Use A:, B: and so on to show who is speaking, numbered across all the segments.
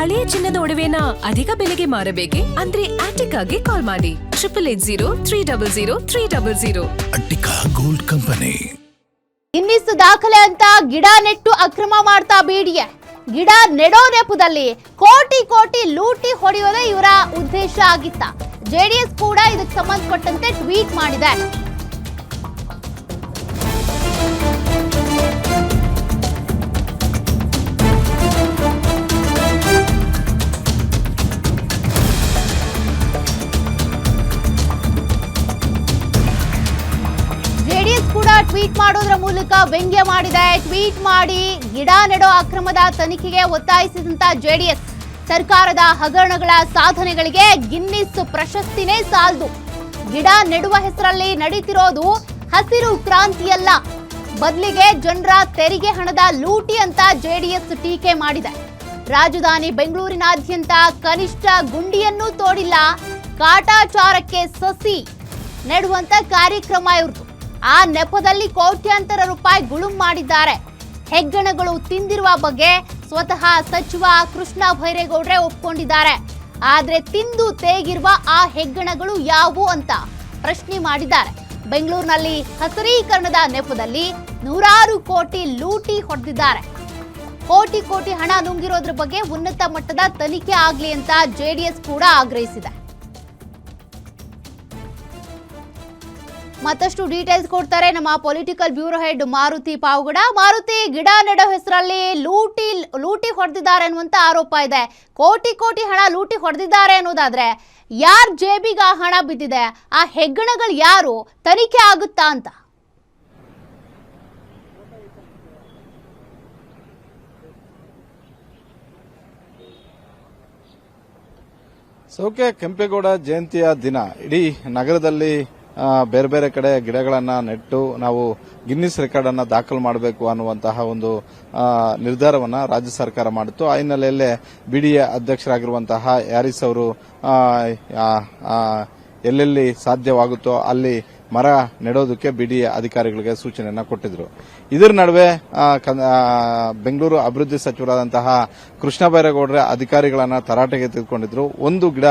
A: ಹಳೆಯ ಚಿನ್ನದ ಒಡವೆನ ಅಧಿಕ ಬೆಲೆಗೆ ಮಾರಬೇಕೆ? ಅಂದ್ರೆ ಆಟಿಕಾಗೆ ಕಾಲ್ ಮಾಡಿ 8880300300.
B: Attica gold company.
C: ಇನ್ನಿಷ್ಟು ದಾಖಲೆ ಅಂತ ಗಿಡ ನೆಟ್ಟು ಅಕ್ರಮ ಮಾಡ್ತಾ ಬಿಡಿಎ. ಗಿಡ ನೆಡೋ ನೆಪದಲ್ಲಿ ಕೋಟಿ ಕೋಟಿ ಲೂಟಿ ಹೊಡೆಯೋದೇ ಇವರ ಉದ್ದೇಶ ಆಗಿತ್ತ. ಜೆಡಿಎಸ್ ಕೂಡ ಇದಕ್ಕೆ ಸಂಬಂಧಪಟ್ಟಂತೆ ಟ್ವೀಟ್ ಮಾಡಿದೆ. ಟ್ವೀಟ್ ಮಾಡೋದ್ರ ಮೂಲಕ ವ್ಯಂಗ್ಯ ಮಾಡಿದೆ. ಟ್ವೀಟ್ ಮಾಡಿ ಗಿಡ ನೆಡೋ ಅಕ್ರಮದ ತನಿಖೆಗೆ ಒತ್ತಾಯಿಸಿದಂತ ಜೆಡಿಎಸ್ ಸರ್ಕಾರದ ಹಗರಣಗಳ ಸಾಧನೆಗಳಿಗೆ ಗಿನ್ನಿಸ್ ಪ್ರಶಸ್ತಿನೇ ಸಾಲದು. ಗಿಡ ನೆಡುವ ಹೆಸರಲ್ಲಿ ನಡೀತಿರೋದು ಹಸಿರು ಕ್ರಾಂತಿಯಲ್ಲ, ಬದಲಿಗೆ ಜನರ ತೆರಿಗೆ ಹಣದ ಲೂಟಿ ಅಂತ ಜೆಡಿಎಸ್ ಟೀಕೆ ಮಾಡಿದೆ. ರಾಜಧಾನಿ ಬೆಂಗಳೂರಿನಾದ್ಯಂತ ಕನಿಷ್ಠ ಗುಂಡಿಯನ್ನೂ ತೋಡಿಲ್ಲ, ಕಾಟಾಚಾರಕ್ಕೆ ಸಸಿ ನೆಡುವಂತ ಕಾರ್ಯಕ್ರಮ ಇವ್ರದ್ದು. ಆ ನೆಪದಲ್ಲಿ ಕೋಟ್ಯಾಂತರ ರೂಪಾಯಿ ಗುಳುಂ ಮಾಡಿದ್ದಾರೆ. ಹೆಗ್ಗಣಗಳು ತಿಂದಿರುವ ಬಗ್ಗೆ ಸ್ವತಃ ಸಚಿವ ಕೃಷ್ಣ ಬೈರೇಗೌಡ್ರೆ ಒಪ್ಕೊಂಡಿದ್ದಾರೆ. ಆದ್ರೆ ತಿಂದು ತೇಗಿರುವ ಆ ಹೆಗ್ಗಣಗಳು ಯಾವುವು ಅಂತ ಪ್ರಶ್ನೆ ಮಾಡಿದ್ದಾರೆ. ಬೆಂಗಳೂರಿನಲ್ಲಿ ಹಸಿರೀಕರಣದ ನೆಪದಲ್ಲಿ ನೂರಾರು ಕೋಟಿ ಲೂಟಿ ಹೊಡೆದಿದ್ದಾರೆ. ಕೋಟಿ ಕೋಟಿ ಹಣ ನುಂಗಿರೋದ್ರ ಬಗ್ಗೆ ಉನ್ನತ ಮಟ್ಟದ ತನಿಖೆ ಆಗ್ಲಿ ಅಂತ ಜೆಡಿಎಸ್ ಕೂಡ ಆಗ್ರಹಿಸಿದೆ. ಮತ್ತಷ್ಟು ಡೀಟೇಲ್ಸ್ ಕೊಡ್ತಾರೆ ನಮ್ಮ political bureau head Maruti Pavagada. Maruti, ಗಿಡ ನೆಡೋ ಹೆಸರಲ್ಲಿ ಲೂಟಿ ಹೊಡೆದಿದ್ದಾರೆ ಅನ್ನುವಂತ ಆರೋಪ ಇದೆ. ಕೋಟಿ ಕೋಟಿ ಹಣ ಲೂಟಿ ಹೊಡೆದಿದ್ದಾರೆ ಅನ್ನೋದಾದ್ರೆ ಯಾರ ಜೇಬಿಗೆ ಆ ಹಣ ಬಿದ್ದಿದೆ? ಆ ಹೆಗ್ಗಣಗಳು ಯಾರು? ತನಿಖೆ ಆಗುತ್ತಾ ಅಂತ?
D: ಸೌಖ್ಯ ಕೆಂಪೇಗೌಡ ಜಯಂತಿಯ ದಿನ ಇಡೀ ನಗರದಲ್ಲಿ ಬೇರೆ ಬೇರೆ ಕಡೆ ಗಿಡಗಳನ್ನ ನೆಟ್ಟು ನಾವು ಗಿನ್ನಿಸ್ ರೆಕಾರ್ಡ್ ಅನ್ನ ದಾಖಲು ಮಾಡಬೇಕು ಅನ್ನುವಂತಹ ಒಂದು ನಿರ್ಧಾರವನ್ನ ರಾಜ್ಯ ಸರ್ಕಾರ ಮಾಡಿತ್ತು. ಆ ಹಿನ್ನೆಲೆಯಲ್ಲೇ ಬಿಡಿಎ ಅಧ್ಯಕ್ಷರಾಗಿರುವಂತಹ ಹ್ಯಾರಿಸ್ ಅವರು ಎಲ್ಲೆಲ್ಲಿ ಸಾಧ್ಯವಾಗುತ್ತೋ ಅಲ್ಲಿ ಮರ ನೆಡೋದಕ್ಕೆ ಬಿಡಿಎ ಅಧಿಕಾರಿಗಳಿಗೆ ಸೂಚನೆಯನ್ನ ಕೊಟ್ಟಿದ್ರು. ಇದರ ನಡುವೆ ಬೆಂಗಳೂರು ಅಭಿವೃದ್ಧಿ ಸಚಿವರಾದಂತಹ ಕೃಷ್ಣ ಬೈರೇಗೌಡ್ರೆ ಅಧಿಕಾರಿಗಳನ್ನ ತರಾಟೆಗೆ ತೆಗೆದುಕೊಂಡಿದ್ರು. ಒಂದು ಗಿಡ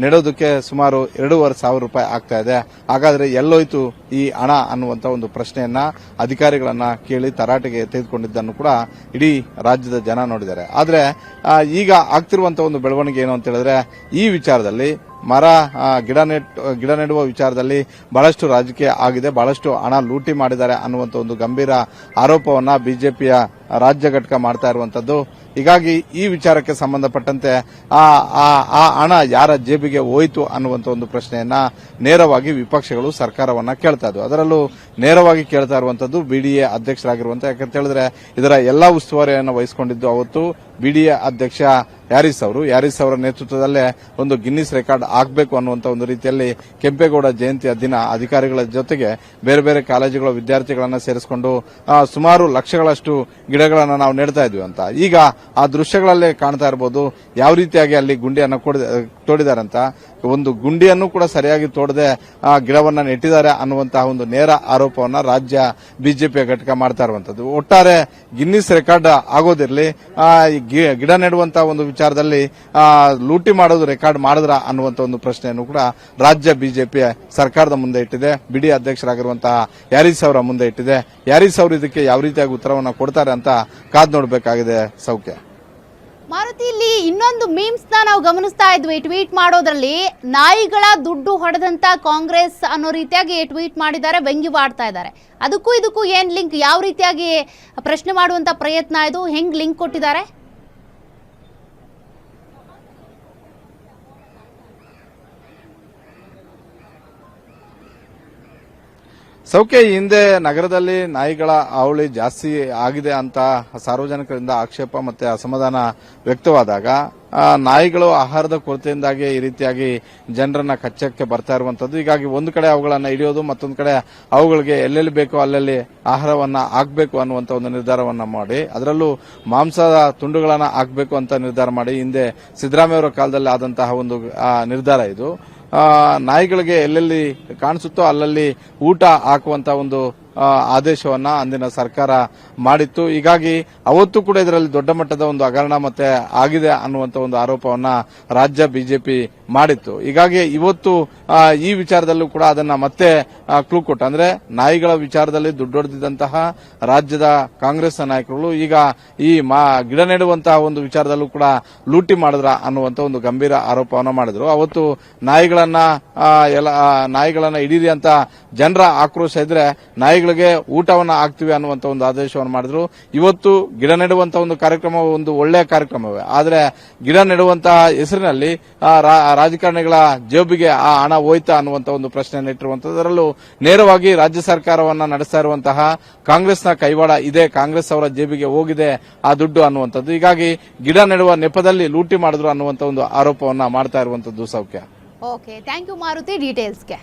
D: ನೆಡೋದಕ್ಕೆ ಸುಮಾರು 2,500 ರೂಪಾಯಿ ಆಗ್ತಾ ಇದೆ. ಹಾಗಾದ್ರೆ ಎಲ್ಲೋಯ್ತು ಈ ಹಣ ಅನ್ನುವಂತ ಒಂದು ಪ್ರಶ್ನೆಯನ್ನ ಅಧಿಕಾರಿಗಳನ್ನ ಕೇಳಿ ತರಾಟೆಗೆ ತೆಗೆದುಕೊಂಡಿದ್ದನ್ನು ಕೂಡ ಇಡೀ ರಾಜ್ಯದ ಜನ ನೋಡಿದ್ದಾರೆ. ಆದ್ರೆ ಈಗ ಆಗ್ತಿರುವಂತಹ ಒಂದು ಬೆಳವಣಿಗೆ ಏನು ಅಂತ ಹೇಳಿದ್ರೆ, ಈ ವಿಚಾರದಲ್ಲಿ ಗಿಡ ನೆಡುವ ವಿಚಾರದಲ್ಲಿ ಬಹಳಷ್ಟು ರಾಜಕೀಯ ಆಗಿದೆ, ಬಹಳಷ್ಟು ಹಣ ಲೂಟಿ ಮಾಡಿದ್ದಾರೆ ಅನ್ನುವಂಥ ಒಂದು ಗಂಭೀರ ಆರೋಪವನ್ನ ಬಿಜೆಪಿಯ ರಾಜ್ಯ ಘಟಕ ಮಾಡ್ತಾ ಇರುವಂತದ್ದು. ಹೀಗಾಗಿ ಈ ವಿಚಾರಕ್ಕೆ ಸಂಬಂಧಪಟ್ಟಂತೆ ಆ ಹಣ ಯಾರ ಜೇಬಿಗೆ ಹೋಯಿತು ಅನ್ನುವಂಥ ಒಂದು ಪ್ರಶ್ನೆಯನ್ನ ನೇರವಾಗಿ ವಿಪಕ್ಷಗಳು ಸರ್ಕಾರವನ್ನ ಕೇಳ್ತಾ ಇದ್ವು. ಅದರಲ್ಲೂ ನೇರವಾಗಿ ಕೇಳ್ತಾ ಇರುವಂತದ್ದು ಬಿಡಿಎ ಅಧ್ಯಕ್ಷರಾಗಿರುವಂತ, ಯಾಕಂತ ಹೇಳಿದ್ರೆ ಇದರ ಎಲ್ಲಾ ಉಸ್ತುವಾರಿಯನ್ನು ವಹಿಸಿಕೊಂಡಿದ್ದು ಅವತ್ತು ಬಿಡಿಎ ಅಧ್ಯಕ್ಷ ಹ್ಯಾರಿಸ್ ಅವರ ನೇತೃತ್ವದಲ್ಲೇ ಒಂದು ಗಿನ್ನಿಸ್ ರೆಕಾರ್ಡ್ ಆಗಬೇಕು ಅನ್ನುವಂತ ಒಂದು ರೀತಿಯಲ್ಲಿ ಕೆಂಪೇಗೌಡ ಜಯಂತಿಯ ದಿನ ಅಧಿಕಾರಿಗಳ ಜೊತೆಗೆ ಬೇರೆ ಬೇರೆ ಕಾಲೇಜುಗಳ ವಿದ್ಯಾರ್ಥಿಗಳನ್ನ ಸೇರಿಸಿಕೊಂಡು ಸುಮಾರು ಲಕ್ಷಗಳಷ್ಟು ಗಿಡಗಳನ್ನು ನಾವು ನೆಡ್ತಾ ಇದ್ವಿ ಅಂತ. ಈಗ ಆ ದೃಶ್ಯಗಳಲ್ಲೇ ಕಾಣ್ತಾ ಇರಬಹುದು ಯಾವ ರೀತಿಯಾಗಿ ಅಲ್ಲಿ ಗುಂಡಿಯನ್ನು ತೋಡಿದ್ದಾರೆ ಅಂತ. ಒಂದು ಗುಂಡಿಯನ್ನು ಕೂಡ ಸರಿಯಾಗಿ ತೋಡದೆ ಗಿಡವನ್ನ ನೆಟ್ಟಿದ್ದಾರೆ ಅನ್ನುವಂತಹ ಒಂದು ನೇರ ಆರೋಪವನ್ನ ರಾಜ್ಯ ಬಿಜೆಪಿಯ ಘಟಕ ಮಾಡ್ತಾ ಇರುವಂತದ್ದು. ಒಟ್ಟಾರೆ ಗಿನ್ನಿಸ್ ರೆಕಾರ್ಡ್ ಆಗೋದಿರಲಿ, ಗಿಡ ನೆಡುವಂತಹ ಒಂದು ವಿಚಾರದಲ್ಲಿ ಲೂಟಿ ಮಾಡೋದು ರೆಕಾರ್ಡ್ ಮಾಡಿದ್ರ ಅನ್ನುವಂತ ಒಂದು ಪ್ರಶ್ನೆಯನ್ನು ಕೂಡ ರಾಜ್ಯ ಬಿಜೆಪಿ ಸರ್ಕಾರದ ಮುಂದೆ ಇಟ್ಟಿದೆ, ಬಿಡಿ ಅಧ್ಯಕ್ಷರಾಗಿರುವಂತಹ ಹ್ಯಾರಿಸ್ ಅವರ ಮುಂದೆ ಇಟ್ಟಿದೆ. ಹ್ಯಾರಿಸ್ ಅವರು ಇದಕ್ಕೆ ಯಾವ ರೀತಿಯಾಗಿ ಉತ್ತರವನ್ನು ಕೊಡ್ತಾರೆ ಅಂತ ಕಾದ್ ನೋಡಬೇಕಾಗಿದೆ. ಸೌಖ್ಯ
C: ಮಾರುತಿ, ಇಲ್ಲಿ ಇನ್ನೊಂದು ಮೀಮ್ಸ್ ನಾವು ಗಮನಿಸ್ತಾ ಇದ್ವಿ. ಟ್ವೀಟ್ ಮಾಡೋದ್ರಲ್ಲಿ ನಾಯಿಗಳ ದುಡ್ಡು ಹೊಡೆದಂತ ಕಾಂಗ್ರೆಸ್ ಅನ್ನೋ ರೀತಿಯಾಗಿ ಟ್ವೀಟ್ ಮಾಡಿದ್ದಾರೆ, ವ್ಯಂಗ್ಯವಾಡ್ತಾ ಇದ್ದಾರೆ. ಅದಕ್ಕೂ ಇದಕ್ಕೂ ಏನ್ ಲಿಂಕ್? ಯಾವ ರೀತಿಯಾಗಿ ಪ್ರಶ್ನೆ ಮಾಡುವಂತ ಪ್ರಯತ್ನ ಇದು? ಹೆಂಗ್ ಲಿಂಕ್ ಕೊಟ್ಟಿದ್ದಾರೆ?
D: ಸೌಖ್ಯ, ಹಿಂದೆ ನಗರದಲ್ಲಿ ನಾಯಿಗಳ ಹಾವಳಿ ಜಾಸ್ತಿ ಆಗಿದೆ ಅಂತ ಸಾರ್ವಜನಿಕರಿಂದ ಆಕ್ಷೇಪ ಮತ್ತೆ ಅಸಮಾಧಾನ ವ್ಯಕ್ತವಾದಾಗ ನಾಯಿಗಳು ಆಹಾರದ ಕೊರತೆಯಿಂದಾಗಿ ಈ ರೀತಿಯಾಗಿ ಜನರನ್ನ ಕಚ್ಚಕ್ಕೆ ಬರ್ತಾ ಇರುವಂತದ್ದು. ಹೀಗಾಗಿ ಒಂದು ಕಡೆ ಅವುಗಳನ್ನ ಹಿಡಿಯೋದು, ಮತ್ತೊಂದು ಕಡೆ ಅವುಗಳಿಗೆ ಎಲ್ಲೆಲ್ಲಿ ಬೇಕೋ ಅಲ್ಲಲ್ಲಿ ಆಹಾರವನ್ನ ಹಾಕಬೇಕು ಅನ್ನುವಂತ ಒಂದು ನಿರ್ಧಾರವನ್ನ ಮಾಡಿ, ಅದರಲ್ಲೂ ಮಾಂಸದ ತುಂಡುಗಳನ್ನ ಹಾಕಬೇಕು ಅಂತ ನಿರ್ಧಾರ ಮಾಡಿ ಹಿಂದೆ ಸಿದ್ದರಾಮಯ್ಯ ಅವರ ಕಾಲದಲ್ಲಿ ಆದಂತಹ ಒಂದು ನಿರ್ಧಾರ ಇದು. ನಾಯಿಗಳಿಗೆ ಎಲ್ಲೆಲ್ಲಿ ಕಾಣಿಸುತ್ತೋ ಅಲ್ಲಲ್ಲಿ ಊಟ ಹಾಕುವಂತ ಒಂದು ಆದೇಶವನ್ನ ಅಂದಿನ ಸರ್ಕಾರ ಮಾಡಿತ್ತು. ಹೀಗಾಗಿ ಅವತ್ತು ಕೂಡ ಇದರಲ್ಲಿ ದೊಡ್ಡ ಮಟ್ಟದ ಒಂದು ಹಗರಣ ಮತ್ತೆ ಆಗಿದೆ ಅನ್ನುವಂತ ಒಂದು ಆರೋಪವನ್ನ ರಾಜ್ಯ ಬಿಜೆಪಿ ಮಾಡಿತ್ತು. ಹೀಗಾಗಿ ಇವತ್ತು ಈ ವಿಚಾರದಲ್ಲೂ ಕೂಡ ಅದನ್ನ ಮತ್ತೆ ಕ್ಲೂ ಕೊಟ್ಟು, ಅಂದ್ರೆ ನಾಯಿಗಳ ವಿಚಾರದಲ್ಲಿ ದುಡ್ಡೊಡೆದಿದ್ದಂತಹ ರಾಜ್ಯದ ಕಾಂಗ್ರೆಸ್ ನಾಯಕರು ಈಗ ಈ ಗಿಡ ನೆಡುವಂತಹ ಒಂದು ವಿಚಾರದಲ್ಲೂ ಕೂಡ ಲೂಟಿ ಮಾಡಿದ್ರ ಅನ್ನುವಂತ ಒಂದು ಗಂಭೀರ ಆರೋಪವನ್ನ ಮಾಡಿದ್ರು. ಅವತ್ತು ನಾಯಿಗಳನ್ನ ಹಿಡೀರಿ ಅಂತ ಜನರ ಆಕ್ರೋಶ ಇದ್ರೆ ನಾಯಿಗಳಿಗೆ ಊಟವನ್ನ ಹಾಕ್ತಿವಿ ಅನ್ನುವಂತ ಒಂದು ಆದೇಶವನ್ನು ಮಾಡಿದ್ರು. ಇವತ್ತು ಗಿಡ ನೆಡುವಂತಹ ಒಂದು ಕಾರ್ಯಕ್ರಮ ಒಂದು ಒಳ್ಳೆಯ ಕಾರ್ಯಕ್ರಮವೇ, ಆದ್ರೆ ಗಿಡ ನೆಡುವಂತಹ ಹೆಸರಿನಲ್ಲಿ ರಾಜಕಾರಣಿಗಳ ಜೇಬಿಗೆ ಆ ಹಣ ಹೋಯ್ತಾ ಅನ್ನುವಂತ ಒಂದು ಪ್ರಶ್ನೆಯನ್ನು ಇಟ್ಟಿರುವಂತದರಲ್ಲೂ ನೇರವಾಗಿ ರಾಜ್ಯ ಸರ್ಕಾರವನ್ನ ನಡೆಸ್ತಾ ಇರುವಂತಹ ಕಾಂಗ್ರೆಸ್ನ ಕೈವಾಡ ಇದೆ, ಕಾಂಗ್ರೆಸ್ ಅವರ ಜೇಬಿಗೆ ಹೋಗಿದೆ ಆ ದುಡ್ಡು ಅನ್ನುವಂಥದ್ದು. ಹೀಗಾಗಿ ಗಿಡ ನೆಡುವ ನೆಪದಲ್ಲಿ ಲೂಟಿ ಮಾಡಿದ್ರು ಅನ್ನುವಂತ ಒಂದು ಆರೋಪವನ್ನ ಮಾಡ್ತಾ ಇರುವಂತದ್ದು ಸೌಖ್ಯ.
C: Okay, thank you Maruti ಡೀಟೇಲ್ಸ್ಗೆ.